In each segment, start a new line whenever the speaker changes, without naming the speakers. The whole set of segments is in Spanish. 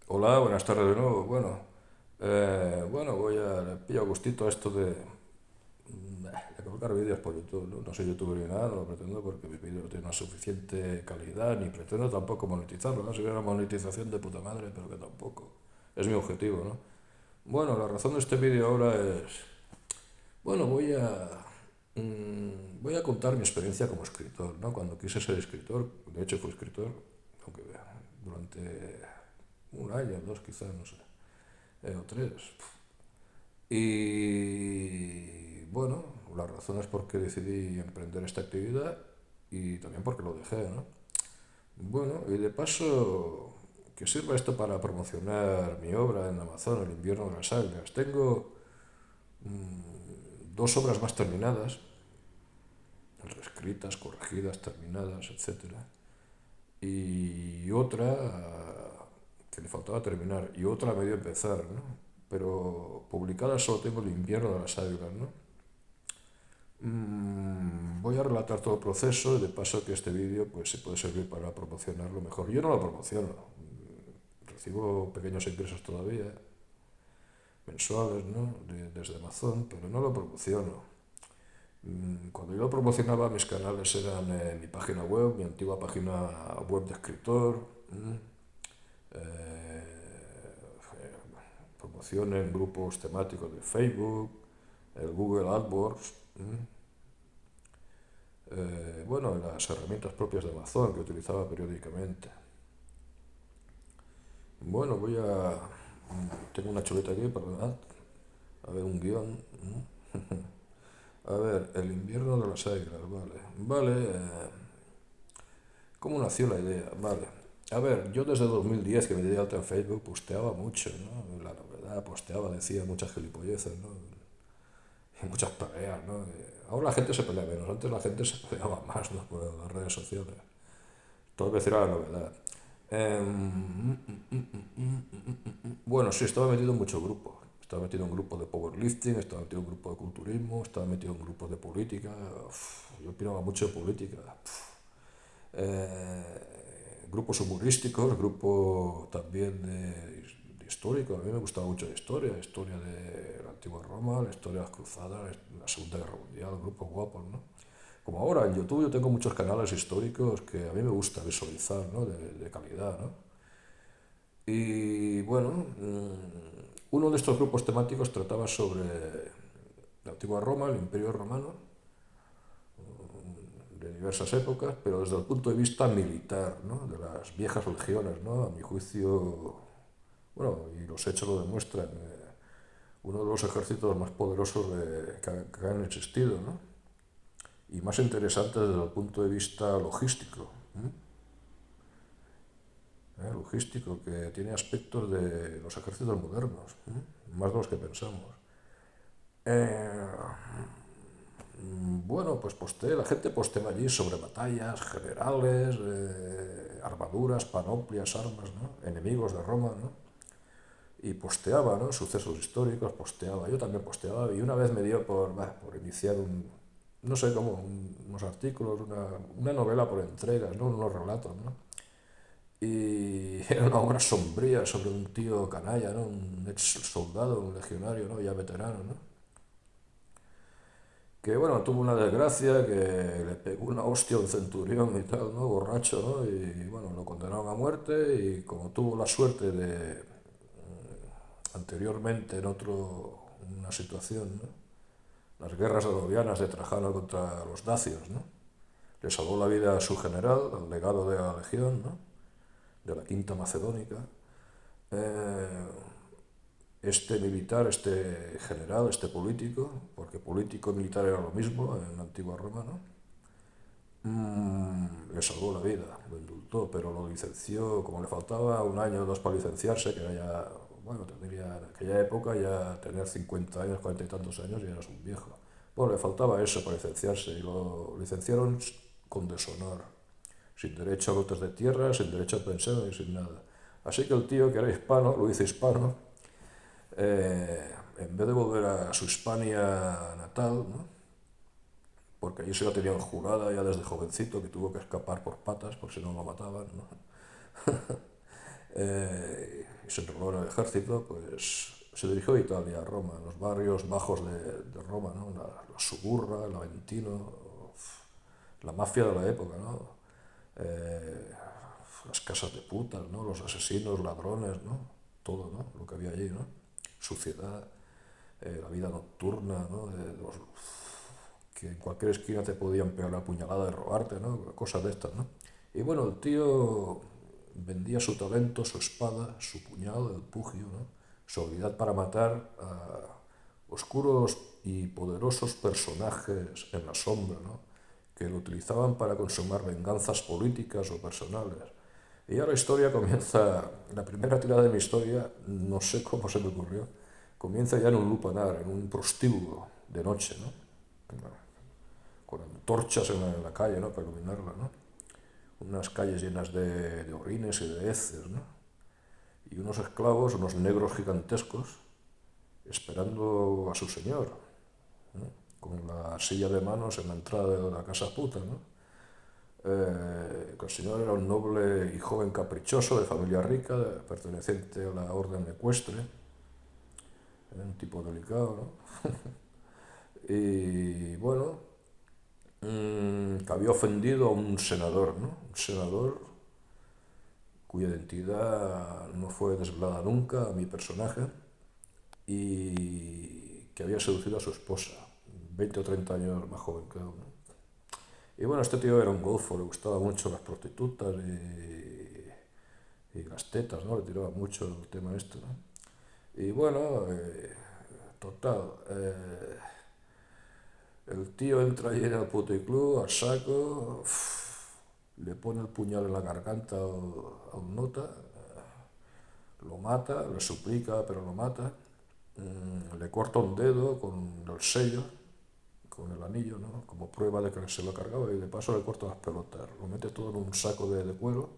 Hola, buenas tardes de nuevo. Bueno, le pillo a gustito esto de colocar vídeos por YouTube. No soy youtuber ni nada, no lo pretendo porque mi vídeo no tiene una suficiente calidad, ni pretendo tampoco monetizarlo, ¿no? Si hubiera una monetización de puta madre, pero que tampoco. Es mi objetivo, ¿no? Bueno, la razón de este vídeo ahora es... Bueno, voy a contar mi experiencia como escritor, ¿no? Cuando quise ser escritor, de hecho fui escritor, aunque durante un año, dos quizás, no sé, o tres. Y bueno, las razones por qué decidí emprender esta actividad y también porque lo dejé, ¿no? Bueno, y de paso, que sirva esto para promocionar mi obra en Amazon, El invierno de las algas. Tengo dos obras más terminadas, reescritas, corregidas, terminadas, etcétera. Y otra que le faltaba terminar, y otra a medio empezar, ¿no? Pero publicada solo tengo El invierno de las águilas, ¿no? Voy a relatar todo el proceso y de paso que este vídeo pues, se puede servir para promocionarlo mejor. Yo no lo promociono, recibo pequeños ingresos todavía, mensuales, ¿no? Desde Amazon, pero no lo promociono. Cuando yo lo promocionaba, mis canales eran mi página web, mi antigua página web de escritor, promoción en grupos temáticos de Facebook, el Google AdWords, bueno, las herramientas propias de Amazon que utilizaba periódicamente. Bueno, tengo una chuleta aquí, perdonad. A ver, un guión. A ver, el invierno de las águilas, vale. ¿Cómo nació la idea? Vale. A ver, yo desde 2010 que me di de alta en Facebook posteaba mucho, ¿no? La novedad, posteaba, decía muchas gilipolleces, ¿no? Y muchas peleas, ¿no? Ahora la gente se pelea menos, antes la gente se peleaba más, ¿no? Por las redes sociales. Todo vez era la novedad. Bueno, sí, estaba metido en muchos grupos. Estaba metido en grupos de powerlifting, estaba metido en grupos de culturismo, estaba metido en grupos de política. Yo opinaba mucho de política. Grupos humorísticos, grupos también de histórico. A mí me gustaba mucho la historia de la antigua Roma, la historia de las cruzadas, la Segunda Guerra Mundial, grupos guapos, ¿no? Como ahora en YouTube yo tengo muchos canales históricos que a mí me gusta visualizar, ¿no? De calidad, ¿no? Y bueno, uno de estos grupos temáticos trataba sobre la antigua Roma, el Imperio Romano, de diversas épocas, pero desde el punto de vista militar, ¿no? De las viejas legiones, ¿no? A mi juicio, bueno, y los hechos lo demuestran, uno de los ejércitos más poderosos que han existido, ¿no? Y más interesantes desde el punto de vista logístico, logístico, que tiene aspectos de los ejércitos modernos, más de los que pensamos. Eh, bueno, pues la gente postea allí sobre batallas, generales, armaduras, panoplias, armas, ¿no? Enemigos de Roma, ¿no? Y posteaba, ¿no? Sucesos históricos, posteaba. Yo también posteaba y una vez me dio por iniciar no sé cómo, unos artículos, una novela por entregas, ¿no? Unos relatos, ¿no? Y era una obra sombría sobre un tío canalla, ¿no? Un ex soldado, un legionario, ¿no? Ya veterano, ¿no? Que bueno, tuvo una desgracia, que le pegó una hostia a un centurión y tal, ¿no? Borracho, ¿no? Y bueno, lo condenaron a muerte y como tuvo la suerte de anteriormente en una situación, ¿no? Las guerras dadovianas de Trajano contra los dacios, ¿no? Le salvó la vida a su general, al legado de la legión, ¿no? De la Quinta Macedónica. Eh, este militar, este general, este político, porque político y militar era lo mismo en la antigua Roma, ¿no? Le salvó la vida, lo indultó, pero lo licenció, como le faltaba un año o dos para licenciarse, que era ya, bueno, tendría en aquella época ya tener 50 años, 40 y tantos años, y eras un viejo. Bueno, le faltaba eso para licenciarse y lo licenciaron con deshonor, sin derecho a lotes de tierra, sin derecho a pensión y sin nada. Así que el tío, que era hispano, lo hizo hispano, en vez de volver a su Hispania natal, ¿no? Porque allí se la tenían jurada ya desde jovencito, que tuvo que escapar por patas, por si no lo mataban, ¿no? y se enroló en el ejército, pues se dirigió a Italia, a Roma, en los barrios bajos de Roma, ¿no? La Suburra, el Aventino, la mafia de la época, ¿no? Eh, las casas de putas, ¿no? Los asesinos, ladrones, ¿no? Todo, ¿no? Lo que había allí, ¿no? Suciedad, la vida nocturna, ¿no? Que en cualquier esquina te podían pegar la puñalada de robarte, ¿no? Cosas de estas, ¿no? Y bueno, el tío vendía su talento, su espada, su puñal, el pugio, ¿no? Su habilidad para matar a oscuros y poderosos personajes en la sombra, ¿no? Que lo utilizaban para consumar venganzas políticas o personales. Y ya la historia comienza, la primera tirada de mi historia, no sé cómo se me ocurrió, comienza ya en un lupanar, en un prostíbulo de noche, ¿no? Con antorchas en la calle, ¿no? Para iluminarla, ¿no? Unas calles llenas de orines y de heces, ¿no? Y unos esclavos, unos negros gigantescos, esperando a su señor, ¿no? Con la silla de manos en la entrada de la casa puta, ¿no? El señor era un noble y joven caprichoso de familia rica, perteneciente a la orden ecuestre, era un tipo delicado, ¿no? Y bueno, que había ofendido a un senador, ¿no? Un senador cuya identidad no fue desvelada nunca a mi personaje y que había seducido a su esposa, 20 o 30 años más joven que él, ¿no? Y bueno, este tío era un golfo, le gustaban mucho las prostitutas y las tetas, ¿no? Le tiraba mucho el tema este, ¿no? Y bueno, total, el tío entra ahí en el puticlub a saco, le pone el puñal en la garganta a un nota, lo mata, le suplica, pero lo mata, le corta un dedo con el sello, con el anillo, ¿no? Como prueba de que se lo ha cargado, y de paso le corta las pelotas, lo mete todo en un saco de cuero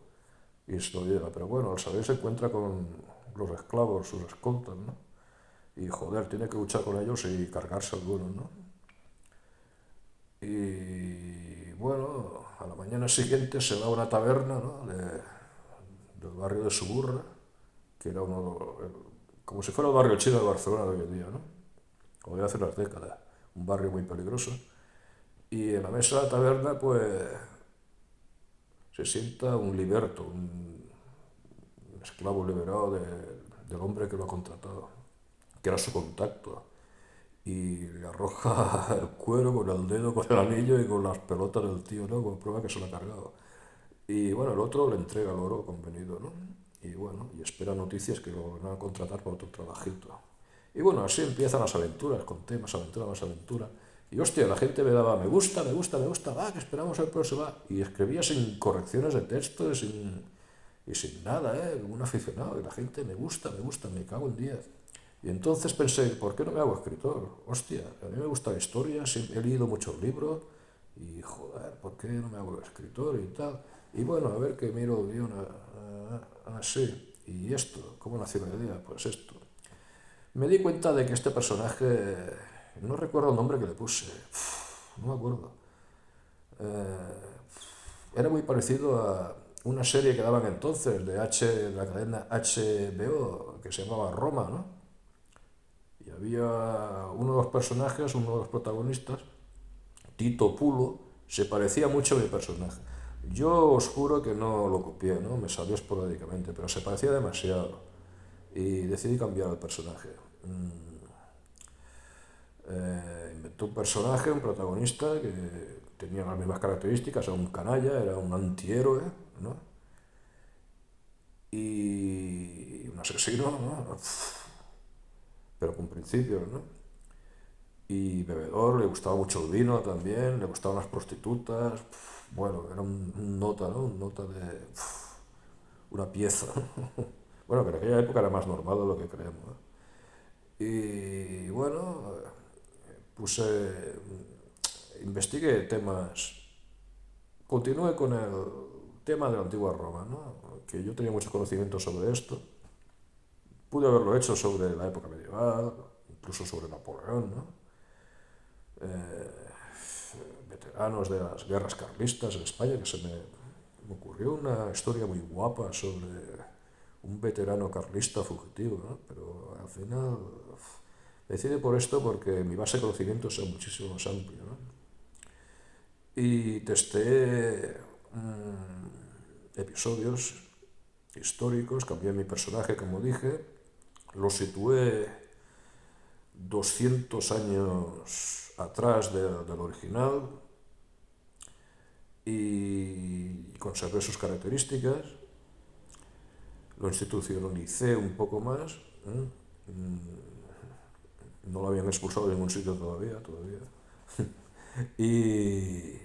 y se lo lleva. Pero bueno, al salir se encuentra con los esclavos, sus escoltas, ¿no? Y joder, tiene que luchar con ellos y cargarse algunos, ¿no? Y bueno, a la mañana siguiente se va a una taberna, ¿no? Del barrio de Suburra, que era como si fuera el barrio chino de Barcelona de hoy en día, ¿no? Como de hace unas décadas, un barrio muy peligroso. Y en la mesa de la taberna, pues, se sienta un liberto, un esclavo liberado del hombre que lo ha contratado, que era su contacto. Y le arroja el cuero con el dedo, con el anillo y con las pelotas del tío, ¿no? Como prueba que se lo ha cargado. Y bueno, el otro le entrega el oro convenido, ¿no? Y bueno, y espera noticias que lo van a contratar para otro trabajito. Y bueno, así empiezan las aventuras, con temas, aventura más aventura. Y hostia, la gente me daba me gusta, me gusta, me gusta, va, que esperamos el próximo, va. Y escribía sin correcciones de texto y sin nada, ¿eh? Como un aficionado. Y la gente me gusta, me cago en 10. Y entonces pensé, ¿por qué no me hago escritor? Hostia, a mí me gusta la historia, he leído muchos libros y joder, ¿por qué no me hago escritor y tal? Y bueno, a ver que miro el guión así. ¿Y esto? ¿Cómo nació la idea? Pues esto. Me di cuenta de que este personaje, no recuerdo el nombre que le puse, no me acuerdo. Era muy parecido a una serie que daban entonces de la cadena HBO que se llamaba Roma, ¿no? Y había uno de los personajes, uno de los protagonistas, Tito Pulo, se parecía mucho a mi personaje. Yo os juro que no lo copié, ¿no? Me salió esporádicamente, pero se parecía demasiado. Y decidí cambiar el personaje. Inventé un personaje, un protagonista que tenía las mismas características, era un canalla, era un antihéroe, ¿no? Y un asesino, ¿no? Pero con principios, ¿no? Y bebedor, le gustaba mucho el vino también, le gustaban las prostitutas, bueno, era un nota, ¿no? Un nota de una pieza. Bueno, que en aquella época era más normal de lo que creemos, ¿no? Y bueno, puse, investigué temas, continué con el tema de la antigua Roma, ¿no? Que yo tenía mucho conocimiento sobre esto. Pude haberlo hecho sobre la época medieval, incluso sobre Napoleón, ¿no? Veteranos de las guerras carlistas en España, que me ocurrió una historia muy guapa sobre un veterano carlista fugitivo, ¿no? Pero al final decidí por esto porque mi base de conocimientos es muchísimo más amplia, ¿no? Y testé episodios históricos, cambié mi personaje, como dije, lo situé 200 años atrás del original y conservé sus características, lo institucionalicé un poco más, ¿eh? No lo habían expulsado de ningún sitio todavía. Y,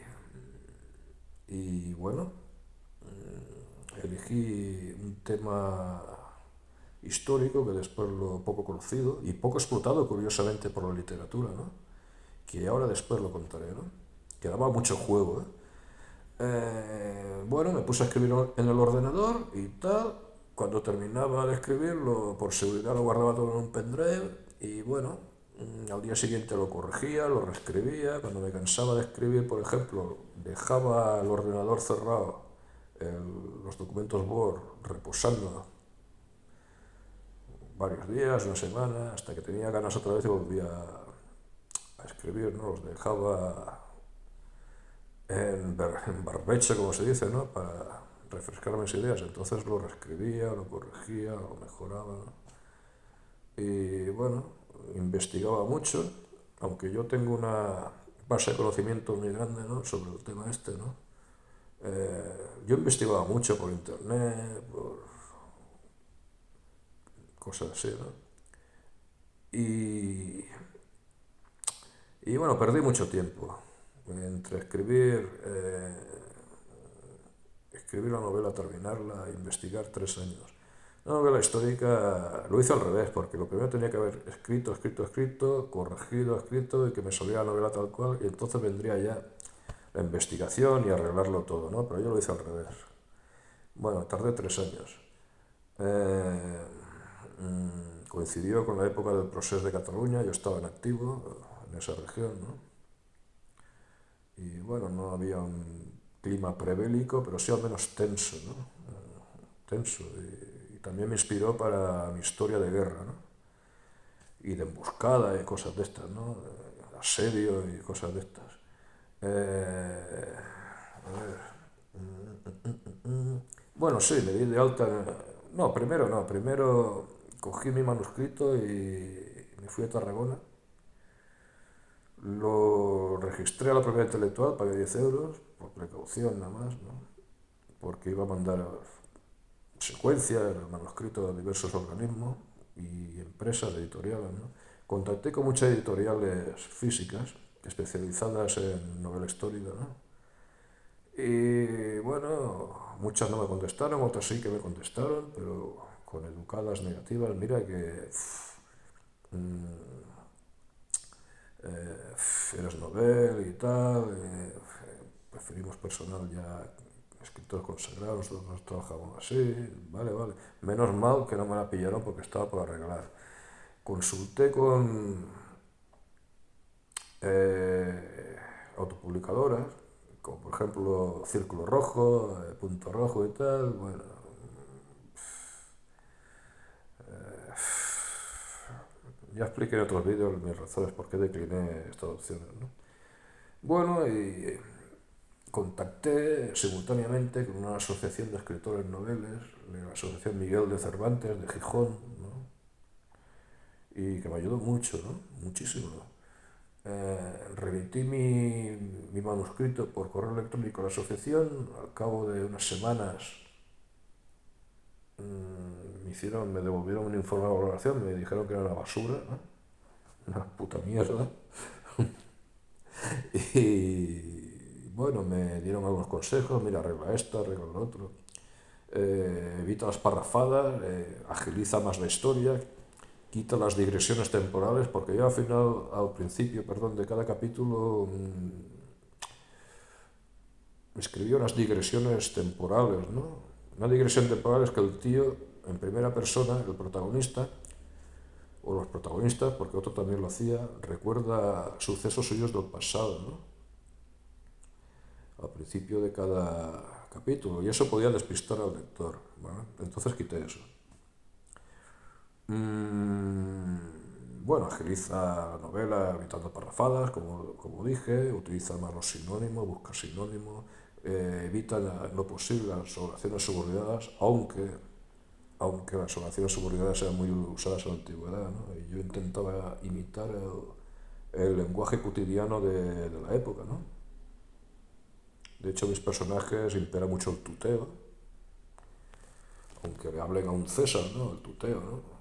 y bueno, elegí un tema histórico que después lo poco conocido y poco explotado curiosamente por la literatura, ¿no? Que ahora después lo contaré, ¿no? Que daba mucho juego, ¿eh? Bueno, me puse a escribir en el ordenador y tal. Cuando terminaba de escribirlo, por seguridad lo guardaba todo en un pendrive y bueno, al día siguiente lo corregía, lo reescribía. Cuando me cansaba de escribir, por ejemplo, dejaba el ordenador cerrado, los documentos Word reposando varios días, una semana, hasta que tenía ganas otra vez y volvía a escribir, ¿no? Los dejaba en barbecho, como se dice, ¿no? Para refrescar mis ideas. Entonces lo reescribía, lo corregía, lo mejoraba, ¿no? Y bueno, investigaba mucho, aunque yo tengo una base de conocimiento muy grande, ¿no? Sobre el tema este, ¿no? Yo investigaba mucho por internet, por cosas así, ¿no? Y, y bueno, perdí mucho tiempo entre escribir la novela, terminarla, investigar 3 años. La novela histórica lo hice al revés, porque lo primero tenía que haber escrito, corregido, escrito, y que me saliera la novela tal cual, y entonces vendría ya la investigación y arreglarlo todo, ¿no? Pero yo lo hice al revés. Bueno, tardé 3 años. Eh, Coincidió con la época del procés de Cataluña, yo estaba en activo en esa región, ¿no? Y bueno, no había un clima prebélico, pero sí al menos tenso, ¿no? Tenso. Y también me inspiró para mi historia de guerra, ¿no? Y de emboscada y cosas de estas, ¿no? Asedio y cosas de estas. A ver. Bueno, sí, me di de alta. No, primero no. Primero cogí mi manuscrito y me fui a Tarragona. Lo registré a la propiedad intelectual, pagué 10 euros, por precaución nada más, ¿no? Porque iba a mandar secuencia, el manuscrito a diversos organismos y empresas editoriales, ¿no? Contacté con muchas editoriales físicas especializadas en novela histórica, ¿no? Y bueno, muchas no me contestaron, otras sí que me contestaron, pero con educadas negativas. Mira que eres novel y tal, preferimos personal ya, escritores consagrados, nosotros trabajamos así, vale. Menos mal que no me la pillaron porque estaba por arreglar. Consulté con autopublicadoras, como por ejemplo Círculo Rojo, Punto Rojo y tal. Bueno, ya expliqué en otros vídeos mis razones por qué decliné estas opciones, ¿no? Bueno, y contacté simultáneamente con una asociación de escritores noveles, la Asociación Miguel de Cervantes de Gijón, ¿no? Y que me ayudó mucho, ¿no? Muchísimo, ¿no? Remití mi manuscrito por correo electrónico a la asociación. Al cabo de unas semanas me devolvieron un informe de valoración, me dijeron que era una basura, ¿no? Una puta mierda. Y bueno, me dieron algunos consejos, mira, arregla esto, arregla lo otro. Evita las parrafadas, agiliza más la historia, quita las digresiones temporales, porque yo al principio, perdón, de cada capítulo escribió unas digresiones temporales, ¿no? Una digresión temporal es que el tío, en primera persona, el protagonista, o los protagonistas, porque otro también lo hacía, recuerda sucesos suyos del pasado, ¿no? Al principio de cada capítulo, y eso podía despistar al lector, ¿vale? Entonces quité eso. Bueno, agiliza la novela evitando parrafadas, como dije, utiliza más los sinónimos, busca sinónimos, evita en lo posible las oraciones subordinadas, aunque las oraciones subordinadas eran muy usadas en la antigüedad, ¿no? Y yo intentaba imitar el lenguaje cotidiano de la época, ¿no? De hecho, mis personajes impera mucho el tuteo, aunque le hablen a un César, ¿no? El tuteo, ¿no?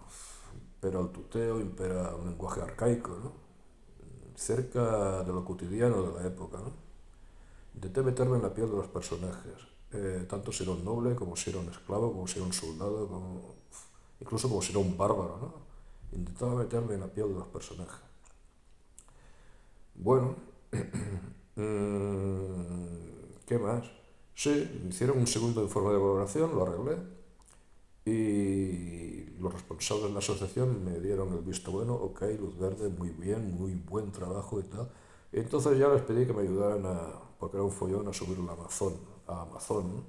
Pero el tuteo impera un lenguaje arcaico, ¿no? Cerca de lo cotidiano de la época, ¿no? Intenté meterme en la piel de los personajes, tanto si era un noble, como si era un esclavo, como si era un soldado, incluso como si era un bárbaro, ¿no? Intentaba meterme en la piel de los personajes. Bueno, ¿qué más? Sí, me hicieron un segundo informe de valoración, lo arreglé y los responsables de la asociación me dieron el visto bueno, ok, luz verde, muy bien, muy buen trabajo y tal. Y entonces ya les pedí que me ayudaran porque era un follón, a subirlo a Amazon, ¿no?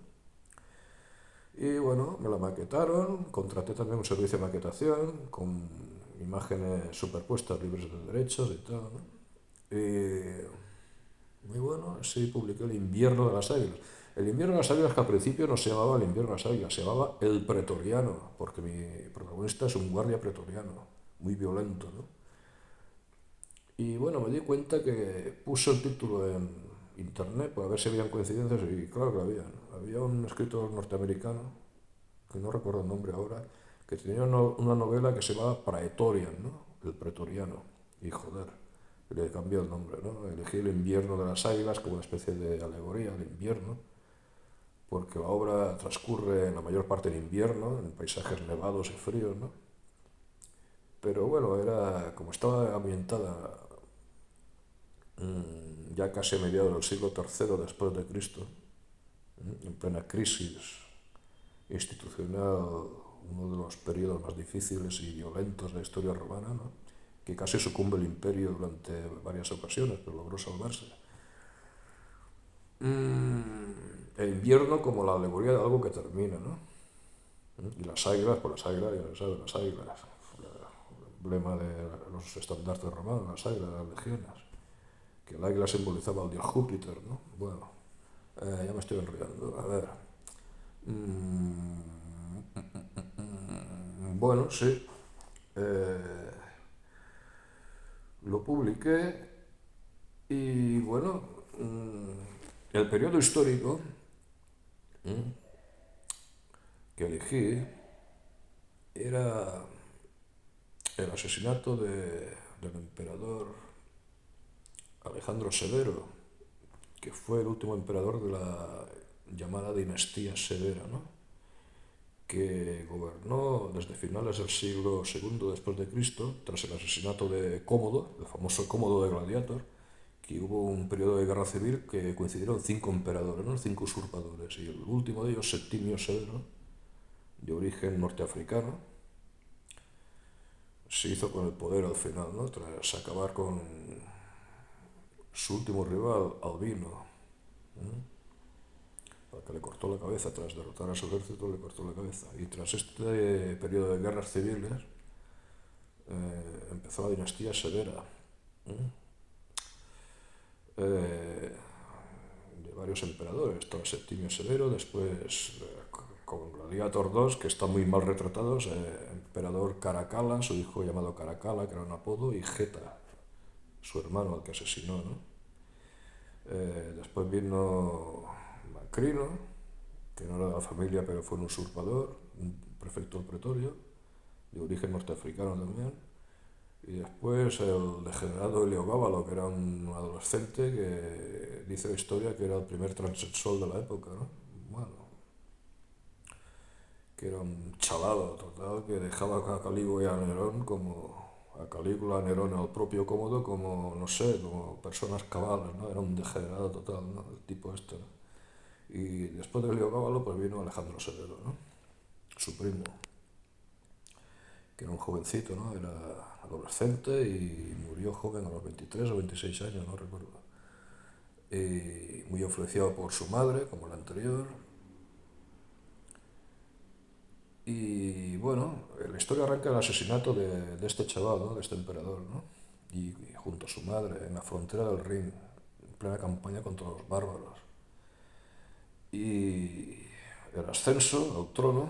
Y bueno, me la maquetaron, contraté también un servicio de maquetación con imágenes superpuestas libres de derechos y tal, ¿no? Y muy bueno, así publiqué El invierno de las águilas. El invierno de las águilas, que al principio no se llamaba El invierno de las águilas, se llamaba El pretoriano, porque mi protagonista es un guardia pretoriano, muy violento, ¿no? Y bueno, me di cuenta que puse el título en internet para ver si habían coincidencias y claro que había. Había un escritor norteamericano, que no recuerdo el nombre ahora, que tenía una novela que se llamaba Praetorian, ¿no? El pretoriano. Y joder, le cambié el nombre, ¿no? Elegí El invierno de las águilas como una especie de alegoría al invierno, porque la obra transcurre en la mayor parte en invierno, en paisajes nevados y fríos, ¿no? Pero bueno, era como estaba ambientada ya casi a mediados del siglo III después de Cristo, en plena crisis institucional, uno de los periodos más difíciles y violentos de la historia romana, ¿no? Que casi sucumbe el imperio durante varias ocasiones, pero logró salvarse. El invierno como la alegoría de algo que termina, ¿no? Y las águilas, por las águilas, ya sabes, las águilas, el emblema de los estandartes romanos, las águilas, las legiones, que el águila simbolizaba al dios Júpiter, ¿no? Bueno, ya me estoy enrollando, a ver. Bueno, sí, eh, lo publiqué y bueno, el periodo histórico que elegí era el asesinato del emperador Alejandro Severo, que fue el último emperador de la llamada dinastía Severa, ¿no? Que gobernó desde finales del siglo II después de Cristo, tras el asesinato de Cómodo, el famoso Cómodo de Gladiator, que hubo un periodo de guerra civil que coincidieron 5 emperadores, ¿no? 5 usurpadores, y el último de ellos, Septimio Severo, de origen norteafricano, se hizo con el poder al final, ¿no? Tras acabar con su último rival, Albino, al que le cortó la cabeza, tras derrotar a su ejército, le cortó la cabeza. Y tras este periodo de guerras civiles, empezó la dinastía Severa, eh, de varios emperadores. Estaba Septimio Severo, después con Gladiator II, que está muy mal retratados, emperador Caracalla, su hijo llamado Caracalla, que era un apodo, y Geta, su hermano al que asesinó, ¿no? Después vino Macrino, que no era de la familia, pero fue un usurpador, un prefecto del pretorio, de origen norteafricano también. Y después el degenerado Heliogábalo, que era un adolescente que dice la historia que era el primer transexual de la época, ¿no? Bueno, que era un chalado total que dejaba a Calígula y a Nerón a Calígula, a Nerón, al propio Cómodo como, no sé, como personas cabales, ¿no? Era un degenerado total, ¿no? El tipo este, ¿no? Y después de Heliogábalo pues vino Alejandro Severo, ¿no? Su primo, que era un jovencito, ¿no? Era adolescente y murió joven a los 23 o 26 años, no recuerdo. Y muy influenciado por su madre, como el anterior. Y bueno, la historia arranca el asesinato de este chaval, ¿no? De este emperador, ¿no? Y junto a su madre en la frontera del Rin, en plena campaña contra los bárbaros. Y el ascenso al trono,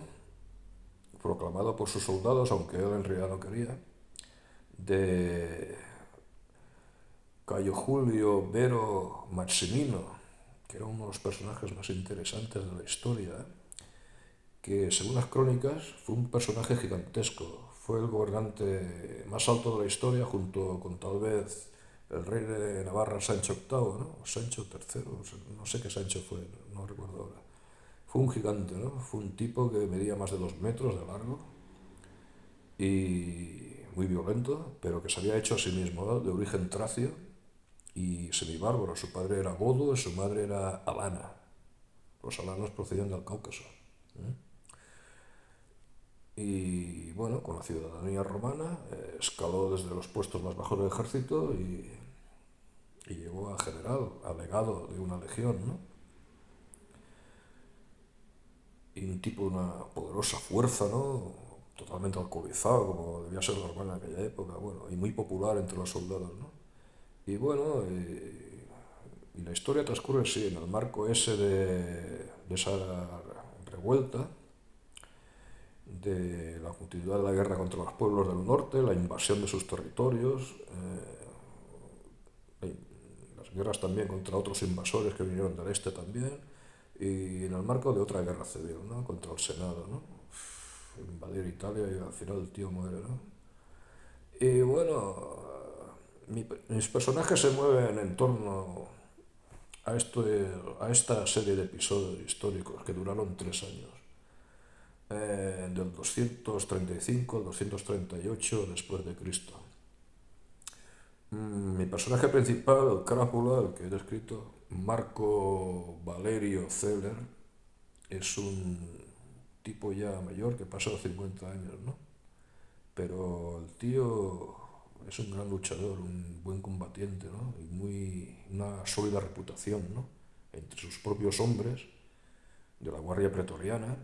proclamado por sus soldados, aunque él en realidad no quería, de Cayo Julio Vero Maximino, que era uno de los personajes más interesantes de la historia, que según las crónicas fue un personaje gigantesco. Fue el gobernante más alto de la historia junto con tal vez el rey de Navarra Sancho VIII, ¿no? O Sancho III, no sé qué Sancho fue, no recuerdo ahora. Fue un gigante, ¿no? Fue un tipo que medía más de 2 metros de largo y muy violento, pero que se había hecho a sí mismo, ¿no? De origen tracio y semibárbaro. Su padre era godo y su madre era alana. Los alanos procedían del Cáucaso. Y bueno, con la ciudadanía romana escaló desde los puestos más bajos del ejército y llegó a general, a legado de una legión, ¿no? Y un tipo de una poderosa fuerza, ¿no? Totalmente alcoholizado, como debía ser normal en aquella época, bueno, y muy popular entre los soldados, ¿no? Y bueno, y la historia transcurre, sí, en el marco ese de esa revuelta, de la continuidad de la guerra contra los pueblos del norte, la invasión de sus territorios, las guerras también contra otros invasores que vinieron del este también, y en el marco de otra guerra civil, ¿no? Contra el Senado, ¿no? Invadir Italia y al final el tío muere, ¿no? Y bueno, mis personajes se mueven en torno a esta serie de episodios históricos que duraron 3 años, del 235 al 238 después de Cristo. Mi personaje principal, el Crápula, el que he descrito, Marco Valerio Celer, es un tipo ya mayor que pasa los 50 años, ¿no? Pero el tío es un gran luchador, un buen combatiente, ¿no? Y una sólida reputación, ¿no? Entre sus propios hombres de la Guardia Pretoriana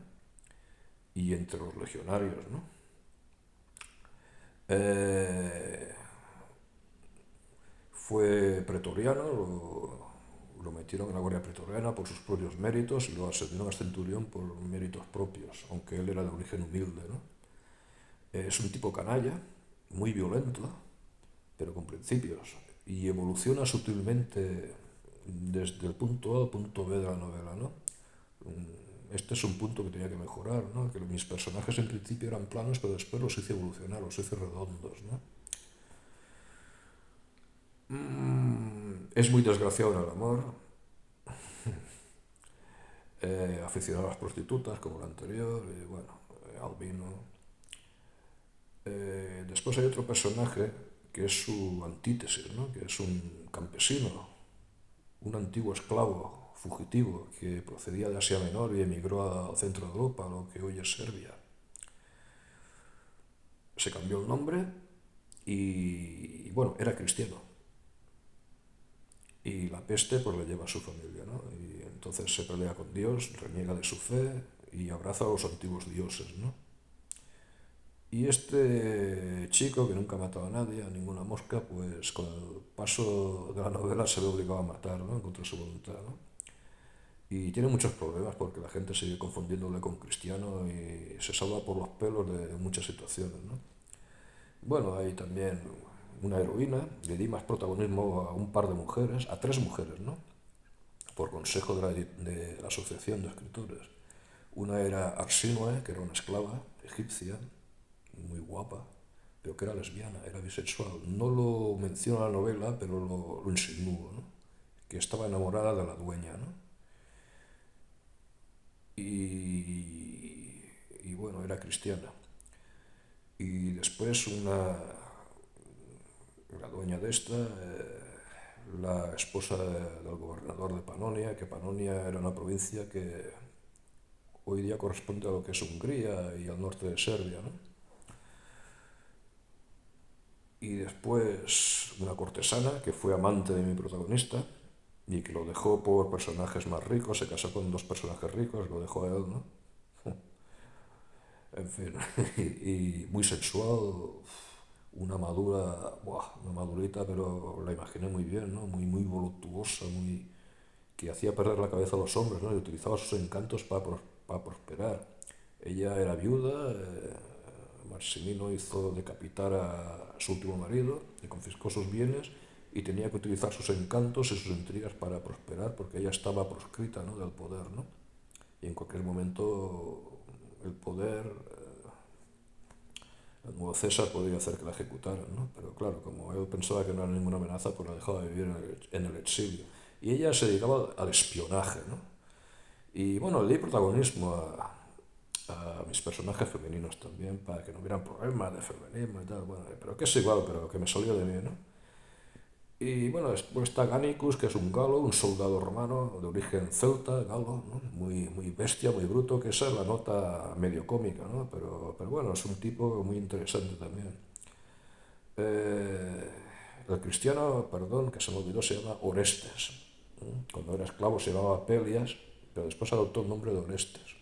y entre los legionarios, ¿no? Eh, Fue pretoriano, lo metieron en la Guardia Pretoriana por sus propios méritos y lo ascendieron a centurión por méritos propios, aunque él era de origen humilde, ¿no? Es un tipo canalla, muy violento, pero con principios, y evoluciona sutilmente desde el punto A al punto B de la novela, ¿no? Este es un punto que tenía que mejorar, ¿no? Que mis personajes en principio eran planos, pero después los hice evolucionar, los hice redondos, ¿no? Es muy desgraciado en el amor, aficionado a las prostitutas como el anterior, y bueno, albino. Después hay otro personaje que es su antítesis, ¿no? Que es un campesino, un antiguo esclavo fugitivo que procedía de Asia Menor y emigró al centro de Europa, lo que hoy es Serbia. Se cambió el nombre y bueno, era cristiano. Y la peste pues le lleva a su familia, ¿no? Y entonces se pelea con Dios, reniega de su fe y abraza a los antiguos dioses, ¿no? Y este chico, que nunca ha matado a nadie, a ninguna mosca, pues con el paso de la novela se ve obligado a matar, ¿no? En contra de su voluntad, ¿no? Y tiene muchos problemas porque la gente sigue confundiéndole con cristiano y se salva por los pelos de muchas situaciones, ¿no? Bueno, hay también una heroína, le di más protagonismo a un par de mujeres, a 3 mujeres, ¿no? Por consejo de la Asociación de Escritores. Una era Arsinoe, que era una esclava egipcia, muy guapa, pero que era lesbiana, era bisexual. No lo menciona la novela, pero lo insinúo, ¿no? Que estaba enamorada de la dueña, ¿no? Y bueno, era cristiana. Y después la dueña de esta, la esposa del gobernador de Panonia, que Panonia era una provincia que hoy día corresponde a lo que es Hungría y al norte de Serbia, ¿no? Y después una cortesana que fue amante de mi protagonista y que lo dejó por personajes más ricos, se casó con 2 personajes ricos, lo dejó a él, ¿no? En fin, y muy sensual, una madura, buah, una madurita, pero la imaginé muy bien, ¿no? Muy voluptuosa, que hacía perder la cabeza a los hombres, ¿no? Y utilizaba sus encantos para prosperar. Ella era viuda, Maximino hizo decapitar a su último marido, le confiscó sus bienes y tenía que utilizar sus encantos y sus intrigas para prosperar porque ella estaba proscrita, ¿no? Del poder, ¿no? Y en cualquier momento el poder, el nuevo César podría hacer que la ejecutaran, ¿no? Pero claro, como él pensaba que no era ninguna amenaza, pues la dejaba vivir en el exilio. Y ella se dedicaba al espionaje, ¿no? Y bueno, le di protagonismo a mis personajes femeninos también, para que no hubieran problemas de feminismo y tal, bueno, pero que es igual, pero que me salió de mí, ¿no? Y bueno, después está Gannicus, que es un galo, un soldado romano de origen celta, galo, ¿no? Muy bestia, muy bruto, que esa es la nota medio cómica, ¿no? Pero bueno, es un tipo muy interesante también. Eh, el cristiano, perdón, que se me olvidó, se llama Orestes. Cuando era esclavo se llamaba Pelias, pero después adoptó el nombre de Orestes.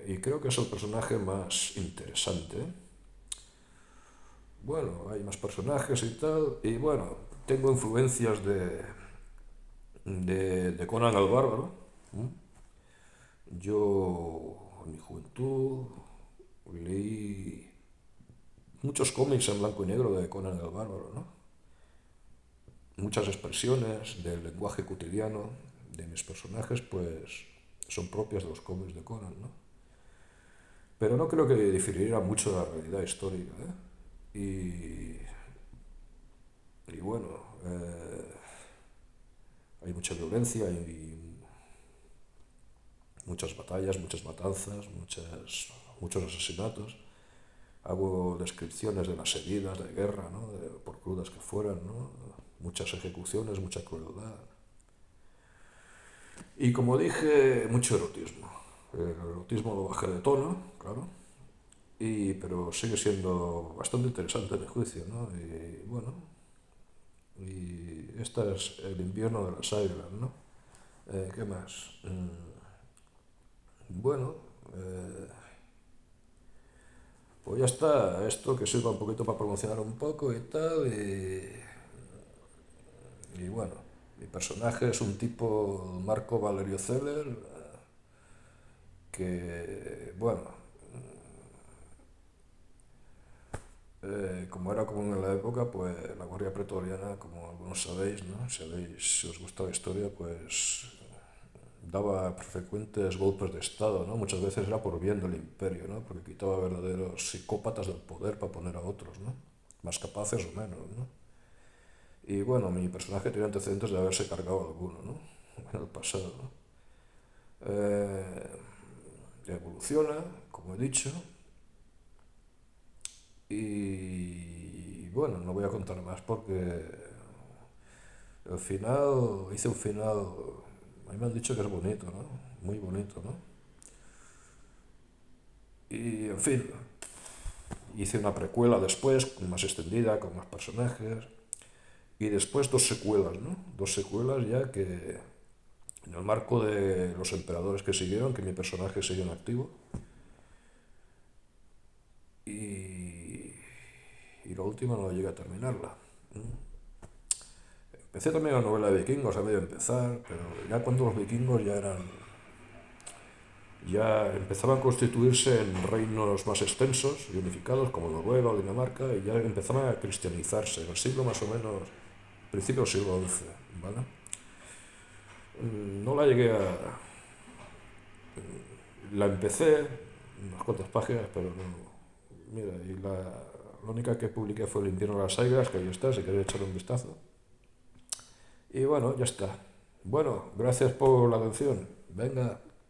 Y creo que es el personaje más interesante. Bueno, hay más personajes y tal, y bueno, tengo influencias de Conan el Bárbaro. Yo, en mi juventud, leí muchos cómics en blanco y negro de Conan el Bárbaro, ¿no? Muchas expresiones del lenguaje cotidiano de mis personajes, pues, son propias de los cómics de Conan, ¿no? Pero no creo que diferiera mucho de la realidad histórica, ¿eh? Y bueno, hay mucha violencia, hay muchas batallas, muchas matanzas, muchos asesinatos. Hago descripciones de las heridas de guerra, ¿no? Por crudas que fueran, ¿no? Muchas ejecuciones, mucha crueldad. Y como dije, mucho erotismo. El erotismo lo bajé de tono, claro, pero sigue siendo bastante interesante a mi juicio, ¿no? Y bueno, y este es el invierno de las águilas, ¿no? ¿Qué más? Bueno, eh, pues ya está, esto que sirva un poquito para promocionar un poco y tal, y bueno, mi personaje es un tipo Marco Valerio Celer, que, bueno, como era común en la época, pues la Guardia Pretoriana, como algunos sabéis, ¿no? Si os gusta la historia, pues daba frecuentes golpes de Estado, ¿no? Muchas veces era por bien del imperio, ¿no? Porque quitaba verdaderos psicópatas del poder para poner a otros, ¿no? Más capaces o menos, ¿no? Y bueno, mi personaje tiene antecedentes de haberse cargado alguno, ¿no? En el pasado, ¿no? Evoluciona, como he dicho, y bueno, no voy a contar más porque el final, hice un final, a mí me han dicho que es bonito, ¿no? Muy bonito, ¿no? Y en fin, hice una precuela después, más extendida, con más personajes, y después dos secuelas, ¿no? Dos secuelas ya que en el marco de los emperadores que siguieron, que mi personaje sigue en activo, y, y la última no llegué a terminarla. Empecé también la novela de vikingos, a medio empezar, pero ya cuando los vikingos ya empezaban a constituirse en reinos más extensos y unificados, como Noruega o Dinamarca, y ya empezaban a cristianizarse, en el siglo más o menos, principio del siglo XI, ¿vale? No la llegué a... La empecé, unas cuantas páginas, pero no... Mira, la única que publiqué fue El invierno de las águilas, que ahí está, si queréis echar un vistazo. Y bueno, ya está. Bueno, gracias por la atención. Venga.